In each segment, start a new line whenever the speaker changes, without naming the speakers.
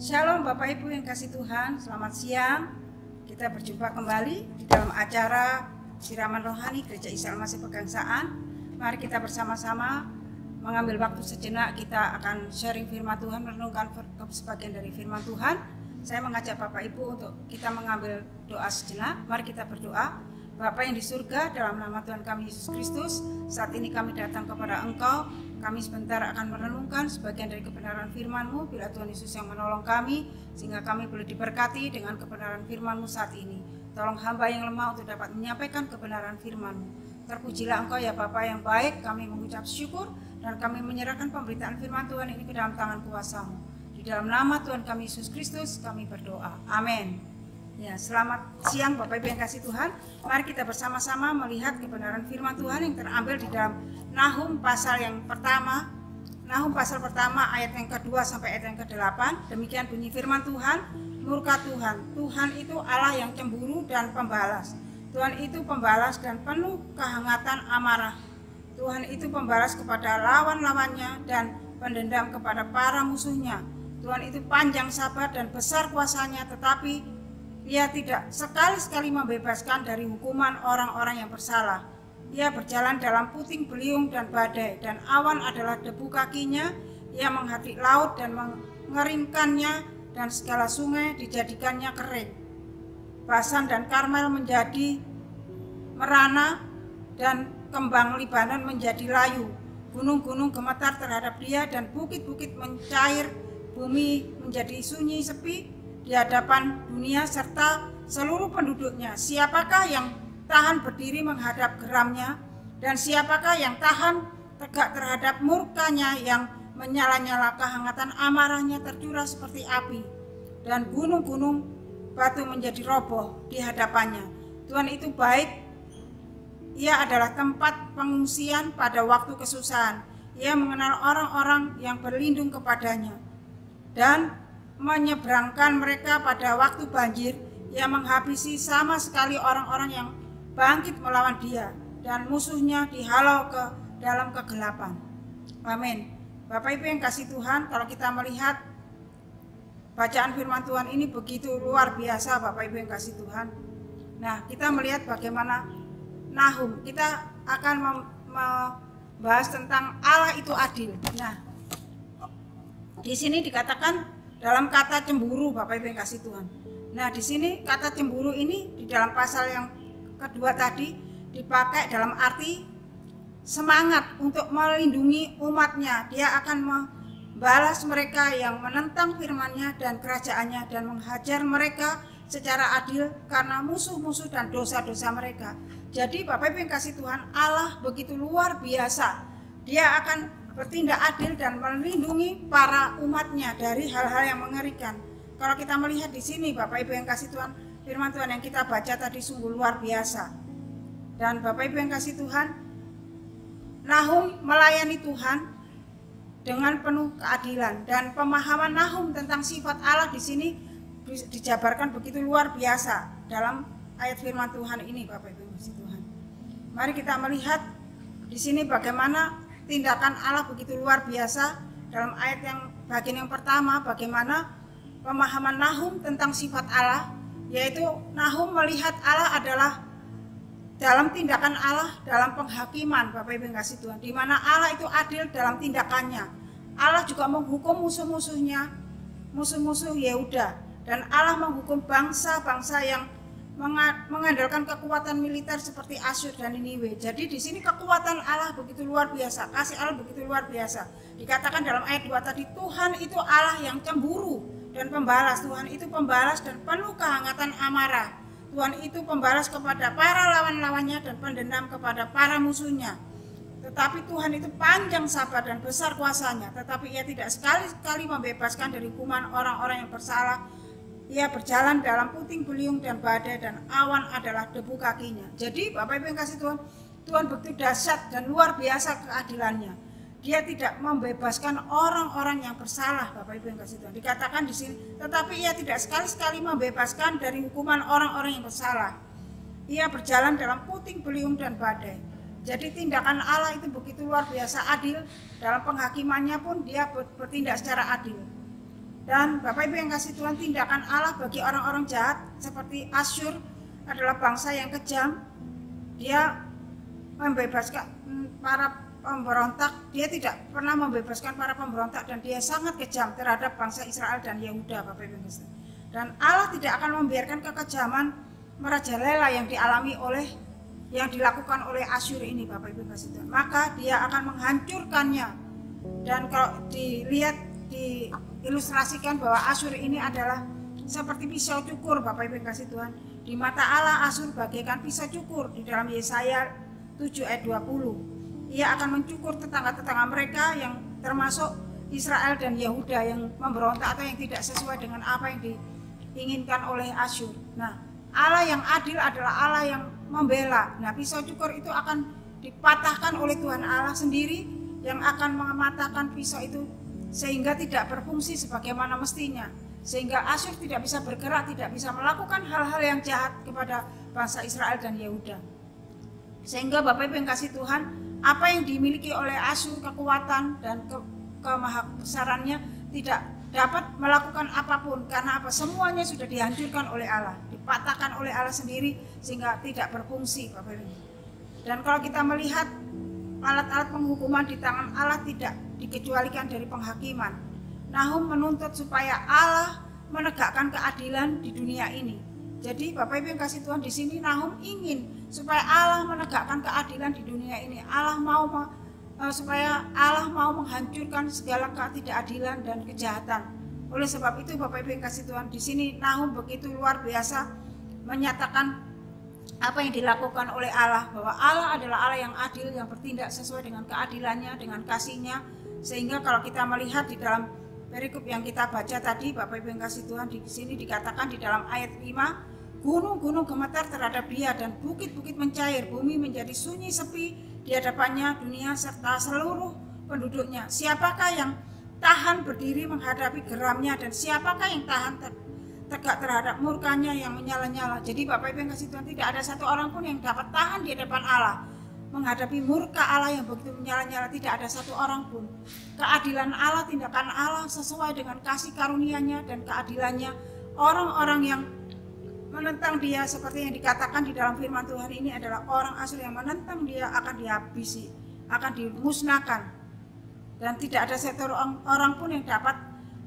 Shalom Bapak Ibu yang kasih Tuhan, selamat siang. Kita berjumpa kembali di dalam acara Siraman Rohani Gereja Isa Almasih Pegangsaan. Mari kita bersama-sama mengambil waktu sejenak, kita akan sharing firman Tuhan, merenungkan sebagian dari firman Tuhan. Saya mengajak Bapak Ibu untuk kita mengambil doa sejenak. Mari kita berdoa. Bapa yang di surga, dalam nama Tuhan kami Yesus Kristus, saat ini kami datang kepada Engkau. Kami sebentar akan merenungkan sebagian dari kebenaran firman-Mu. Bila Tuhan Yesus yang menolong kami, sehingga kami boleh diberkati dengan kebenaran firman-Mu saat ini. Tolong hamba yang lemah untuk dapat menyampaikan kebenaran firman-Mu. Terpujilah Engkau ya Bapa yang baik, kami mengucap syukur dan kami menyerahkan pemberitaan firman Tuhan ini ke dalam tangan kuasa-Mu. Di dalam nama Tuhan kami Yesus Kristus kami berdoa. Amin. Ya, selamat siang Bapak Ibu yang kasih Tuhan. Mari kita bersama-sama melihat kebenaran firman Tuhan yang terambil di dalam Nahum pasal yang pertama. Nahum pasal pertama ayat yang kedua sampai ayat yang ke-8. Demikian bunyi firman Tuhan. Murka Tuhan. Tuhan itu Allah yang cemburu dan pembalas. Tuhan itu pembalas dan penuh kehangatan amarah. Tuhan itu pembalas kepada lawan-lawannya dan pendendam kepada para musuhnya. Tuhan itu panjang sabar dan besar kuasanya, tetapi Ia tidak sekali-sekali membebaskan dari hukuman orang-orang yang bersalah. Ia berjalan dalam puting beliung dan badai, dan awan adalah debu kakinya. Ia menghadik laut dan mengeringkannya, dan segala sungai dijadikannya kering. Basan dan Karmel menjadi merana, dan kembang Libanon menjadi layu. Gunung-gunung gemetar terhadap Dia, dan bukit-bukit mencair, bumi menjadi sunyi sepi di hadapan dunia serta seluruh penduduknya. Siapakah yang tahan berdiri menghadap geramnya, dan siapakah yang tahan tegak terhadap murkanya yang menyala-nyala, kehangatan amarahnya tercurah seperti api, dan gunung-gunung batu menjadi roboh di hadapannya. Tuhan itu baik, Ia adalah tempat pengungsian pada waktu kesusahan. Ia mengenal orang-orang yang berlindung kepadanya dan menyeberangkan mereka pada waktu banjir. Ia menghabisi sama sekali orang-orang yang bangkit melawan Dia, dan musuhnya dihalau ke dalam kegelapan. Amin. Bapak Ibu yang kasih Tuhan, kalau kita melihat bacaan firman Tuhan ini begitu luar biasa Bapak Ibu yang kasih Tuhan. Nah, kita melihat bagaimana Nahum, kita akan membahas tentang Allah itu adil. Nah, di sini dikatakan dalam kata cemburu Bapak Ibu yang kasih Tuhan. Nah, di sini kata cemburu ini di dalam pasal yang kedua tadi dipakai dalam arti semangat untuk melindungi umatnya. Dia akan membalas mereka yang menentang firman-Nya dan kerajaan-Nya, dan menghajar mereka secara adil karena musuh-musuh dan dosa-dosa mereka. Jadi Bapak Ibu yang kasih Tuhan, Allah begitu luar biasa. Dia akan bertindak adil dan melindungi para umatnya dari hal-hal yang mengerikan. Kalau kita melihat di sini Bapak Ibu yang kasih Tuhan, firman Tuhan yang kita baca tadi sungguh luar biasa. Dan Bapak Ibu yang kasih Tuhan, Nahum melayani Tuhan dengan penuh keadilan, dan pemahaman Nahum tentang sifat Allah di sini dijabarkan begitu luar biasa dalam ayat firman Tuhan ini Bapak Ibu yang kasih Tuhan. Mari kita melihat di sini bagaimana tindakan Allah begitu luar biasa dalam ayat yang bagian yang pertama. Bagaimana pemahaman Nahum tentang sifat Allah, yaitu Nahum melihat Allah adalah dalam tindakan Allah dalam penghakiman Bapak Ibu yang kasih Tuhan, di mana Allah itu adil dalam tindakannya. Allah juga menghukum musuh-musuhnya, musuh-musuh Yehuda, dan Allah menghukum bangsa-bangsa yang mengandalkan kekuatan militer seperti Asyur dan Niniwe. Jadi di sini kekuatan Allah begitu luar biasa, kasih Allah begitu luar biasa. Dikatakan dalam ayat 2 tadi, Tuhan itu Allah yang cemburu dan pembalas. Tuhan itu pembalas dan penuh kehangatan amarah. Tuhan itu pembalas kepada para lawan-lawannya dan pendendam kepada para musuhnya. Tetapi Tuhan itu panjang sabar dan besar kuasanya, tetapi Ia tidak sekali-sekali membebaskan dari hukuman orang-orang yang bersalah. Ia berjalan dalam puting beliung dan badai, dan awan adalah debu kakinya. Jadi Bapak Ibu yang kasih Tuhan, Tuhan begitu dahsyat dan luar biasa keadilannya. Dia tidak membebaskan orang-orang yang bersalah Bapak Ibu yang kasih Tuhan. Dikatakan di sini, tetapi Ia tidak sekali-sekali membebaskan dari hukuman orang-orang yang bersalah. Ia berjalan dalam puting beliung dan badai. Jadi tindakan Allah itu begitu luar biasa adil. Dalam penghakimannya pun Dia bertindak secara adil. Dan Bapak Ibu yang kasih Tuhan, tindakan Allah bagi orang-orang jahat seperti Asyur adalah bangsa yang kejam. Dia membebaskan para pemberontak, dia tidak pernah membebaskan para pemberontak, dan dia sangat kejam terhadap bangsa Israel dan Yehuda, Bapak Ibu. Dan Allah tidak akan membiarkan kekejaman merajalela yang dilakukan oleh Asyur ini, Bapak Ibu kasih Tuhan. Maka dia akan menghancurkannya. Dan kalau dilihat, diilustrasikan bahwa Asyur ini adalah seperti pisau cukur, Bapak Ibu kasih Tuhan. Di mata Allah Asyur bagaikan pisau cukur. Di dalam Yesaya 7 ayat 20. Ia akan mencukur tetangga-tetangga mereka yang termasuk Israel dan Yehuda yang memberontak atau yang tidak sesuai dengan apa yang diinginkan oleh Asyur. Nah, Allah yang adil adalah Allah yang membela. Nah, pisau cukur itu akan dipatahkan oleh Tuhan Allah sendiri yang akan mematahkan pisau itu sehingga tidak berfungsi sebagaimana mestinya. Sehingga Asyur tidak bisa bergerak, tidak bisa melakukan hal-hal yang jahat kepada bangsa Israel dan Yehuda. Sehingga Bapak Ibu yang kasih Tuhan, apa yang dimiliki oleh Asyur, kekuatan dan kemahabesarannya tidak dapat melakukan apapun. Karena apa? Semuanya sudah dihancurkan oleh Allah, dipatahkan oleh Allah sendiri sehingga tidak berfungsi, Bapak Ibu. Dan kalau kita melihat alat-alat penghukuman di tangan Allah tidak dikecualikan dari penghakiman. Nahum menuntut supaya Allah menegakkan keadilan di dunia ini. Jadi Bapak Ibu yang kasih Tuhan, di sini Nahum ingin supaya Allah menegakkan keadilan di dunia ini. Supaya Allah mau menghancurkan segala ketidakadilan dan kejahatan. Oleh sebab itu Bapak Ibu yang kasih Tuhan, di sini Nahum begitu luar biasa menyatakan apa yang dilakukan oleh Allah, bahwa Allah adalah Allah yang adil, yang bertindak sesuai dengan keadilannya, dengan kasih-Nya. Sehingga kalau kita melihat di dalam perikop yang kita baca tadi, Bapak Ibu yang kasih Tuhan, di sini dikatakan di dalam ayat 5, gunung-gunung gemetar terhadap Dia dan bukit-bukit mencair, bumi menjadi sunyi sepi di hadapannya dunia serta seluruh penduduknya. Siapakah yang tahan berdiri menghadapi geramnya, dan siapakah yang tahan tegak terhadap murkanya yang menyala-nyala. Jadi Bapak Ibu yang kasih Tuhan, tidak ada satu orang pun yang dapat tahan di hadapan Allah menghadapi murka Allah yang begitu menyala-nyala. Tidak ada satu orang pun. Keadilan Allah, tindakan Allah sesuai dengan kasih karunia-Nya dan keadilannya. Orang-orang yang menentang Dia seperti yang dikatakan di dalam firman Tuhan ini adalah orang Asyur yang menentang Dia akan dihabisi, akan dimusnahkan. Dan tidak ada satu orang pun yang dapat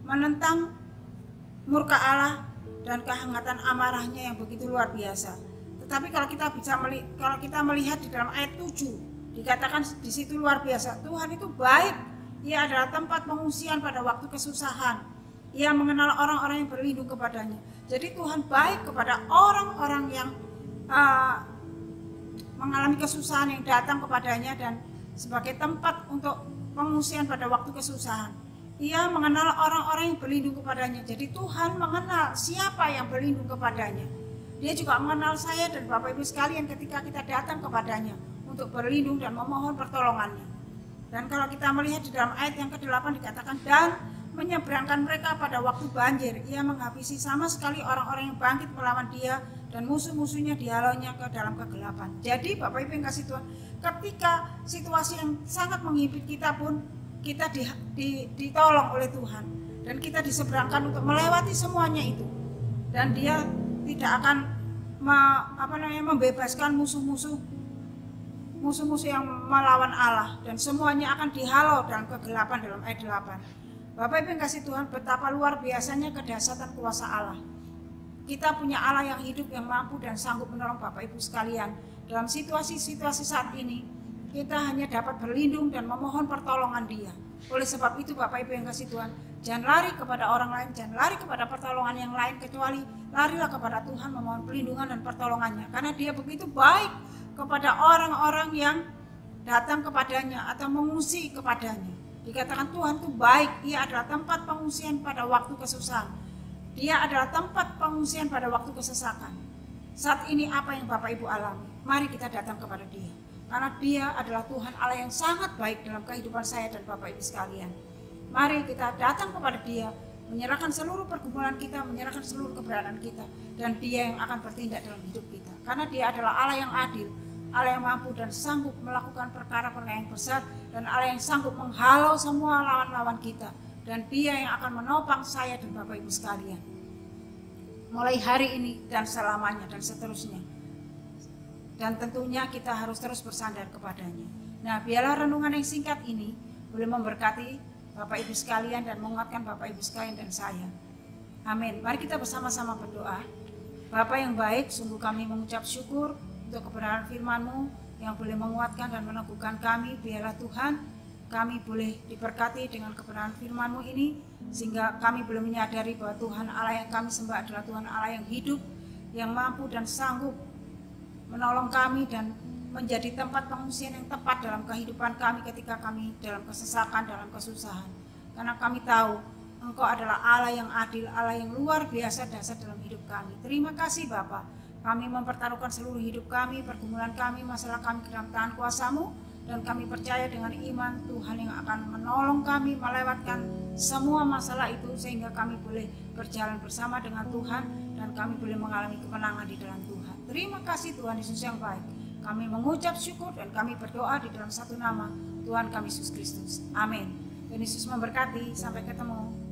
menentang murka Allah dan kehangatan amarahnya yang begitu luar biasa. Tetapi kalau kita melihat di dalam ayat 7, dikatakan di situ luar biasa. Tuhan itu baik, Ia adalah tempat pengungsian pada waktu kesusahan. Ia mengenal orang-orang yang berlindung kepadanya. Jadi Tuhan baik kepada orang-orang yang mengalami kesusahan yang datang kepadanya dan sebagai tempat untuk pengungsian pada waktu kesusahan. Ia mengenal orang-orang yang berlindung kepadanya. Jadi Tuhan mengenal siapa yang berlindung kepadanya. Dia juga mengenal saya dan Bapak Ibu sekalian ketika kita datang kepadanya untuk berlindung dan memohon pertolongannya. Dan kalau kita melihat di dalam ayat yang ke-8 dikatakan, dan menyeberangkan mereka pada waktu banjir. Ia menghabisi sama sekali orang-orang yang bangkit melawan Dia, dan musuh-musuhnya dihalaunya ke dalam kegelapan. Jadi Bapak Ibu yang kasih Tuhan, ketika situasi yang sangat menghimpit kita pun, kita ditolong oleh Tuhan, dan kita diseberangkan untuk melewati semuanya itu. Dan Dia tidak akan membebaskan musuh-musuh yang melawan Allah, dan semuanya akan dihalau dalam kegelapan dalam ayat 8. Bapak Ibu yang kasih Tuhan, betapa luar biasanya kedahsyatan kuasa Allah. Kita punya Allah yang hidup, yang mampu dan sanggup menolong Bapak Ibu sekalian. Dalam situasi-situasi saat ini, kita hanya dapat berlindung dan memohon pertolongan Dia. Oleh sebab itu Bapak Ibu yang kasih Tuhan, jangan lari kepada orang lain, jangan lari kepada pertolongan yang lain, kecuali larilah kepada Tuhan memohon perlindungan dan pertolongannya. Karena Dia begitu baik kepada orang-orang yang datang kepadanya atau mengungsi kepadanya. Dikatakan Tuhan itu baik, Ia adalah tempat pengungsian pada waktu kesusahan. Dia adalah tempat pengungsian pada waktu kesesakan. Saat ini apa yang Bapak Ibu alami? Mari kita datang kepada Dia. Karena Dia adalah Tuhan Allah yang sangat baik dalam kehidupan saya dan Bapak Ibu sekalian. Mari kita datang kepada Dia, menyerahkan seluruh pergumulan kita, menyerahkan seluruh keberadaan kita. Dan Dia yang akan bertindak dalam hidup kita. Karena Dia adalah Allah yang adil, Allah yang mampu dan sanggup melakukan perkara-perkara yang besar, dan Allah yang sanggup menghalau semua lawan-lawan kita. dan Dia yang akan menopang saya dan Bapak Ibu sekalian. Mulai hari ini dan selamanya dan seterusnya. Dan tentunya kita harus terus bersandar kepadanya. Nah, biarlah renungan yang singkat ini boleh memberkati Bapak Ibu sekalian dan menguatkan Bapak Ibu sekalian dan saya. Amin. Mari kita bersama-sama berdoa. Bapa yang baik, sungguh kami mengucap syukur untuk kebenaran firman-Mu yang boleh menguatkan dan meneguhkan kami. Biarlah Tuhan, kami boleh diberkati dengan kebenaran firman-Mu ini, sehingga kami boleh menyadari bahwa Tuhan Allah yang kami sembah adalah Tuhan Allah yang hidup, yang mampu dan sanggup menolong kami dan menjadi tempat pengungsian yang tepat dalam kehidupan kami ketika kami dalam kesesakan, dalam kesusahan. Karena kami tahu Engkau adalah Allah yang adil, Allah yang luar biasa dasar dalam hidup kami. Terima kasih Bapa. Kami mempertaruhkan seluruh hidup kami, pergumulan kami, masalah kami ke dalam tangan kuasa-Mu, dan kami percaya dengan iman Tuhan yang akan menolong kami melewatkan semua masalah itu, sehingga kami boleh berjalan bersama dengan Tuhan dan kami boleh mengalami kemenangan di dalam Tuhan. Terima kasih Tuhan Yesus yang baik. Kami mengucap syukur dan kami berdoa di dalam satu nama Tuhan kami Yesus Kristus. Amin. Tuhan Yesus memberkati. Sampai ketemu.